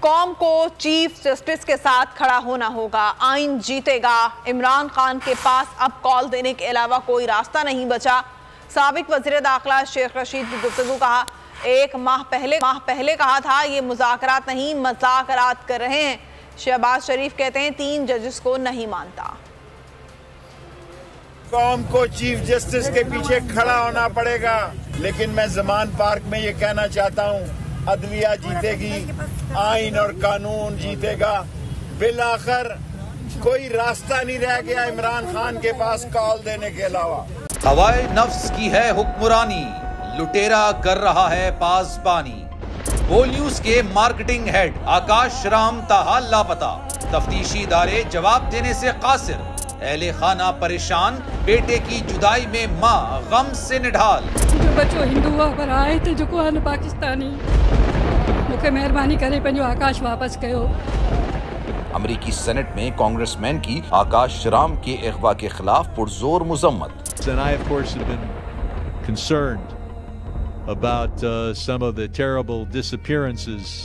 कौम को chief justice के साथ खड़ा होना होगा, आइन जीतेगा। इमरान खान के पास अब कॉल देने के अलावा कोई रास्ता नहीं बचा। साबिक वज़ीर दाखिला शेख रशीद की गुफ्तगू कहा, एक माह पहले कहा था ये मुज़ाकरात नहीं मज़ाकरात कर रहे हैं। शहबाज शरीफ कहते हैं 3 जजेस को नहीं मानता। कौम को चीफ जस्टिस के पीछे खड़ा होना पड़ेगा, लेकिन मैं जमान पार्क में ये कहना चाहता हूँ, अदलिया जीतेगी, आइन और कानून जीतेगा। बिलाखिर कोई रास्ता नहीं रह गया इमरान खान के पास कॉल देने के अलावा। हवाए नफ्स की है हुक्मरानी, लुटेरा कर रहा है पासबानी। बोल न्यूज के मार्केटिंग हेड आकाश राम ताहा लापता, तफ्तीशी इदारे जवाब देने से कासिर। अहले खाना परेशान, बेटे की जुदाई में माँ गम से निढाल। जो बच्चो हिंदू पर आए थे जो को पाकिस्तानी, मुझे मेहरबानी करे पंहिंजो आकाश वापस कयो। अमेरिकी सेनेट में कांग्रेसमैन की आकाश राम के अगवा के खिलाफ पुरजोर मुजम्मत। And I, of course, have been concerned about some of the terrible disappearances,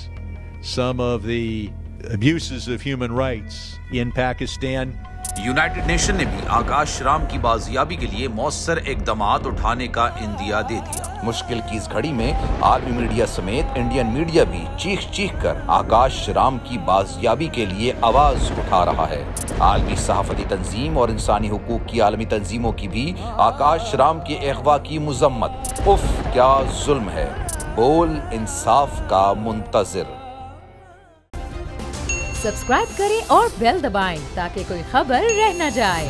some of the abuses of human rights in Pakistan. United nation ने भी आकाश राम की बाजियाबी के लिए मौसर इकदामात उठाने का इंदिया दे दिया। मुश्किल की इस घड़ी में आर्मी मीडिया समेत इंडियन मीडिया भी चीख कर आकाश राम की बाजियाबी के लिए आवाज उठा रहा है। आलमी सहाफती तंजीम और इंसानी हुकूक की आलमी तंजीमों की भी आकाश राम के अगवा की मुजम्मत। उफ क्या जुल्म है, बोल इंसाफ का मुंतजिर। सब्सक्राइब करें और बेल दबाएं ताकि कोई खबर रह न जाए।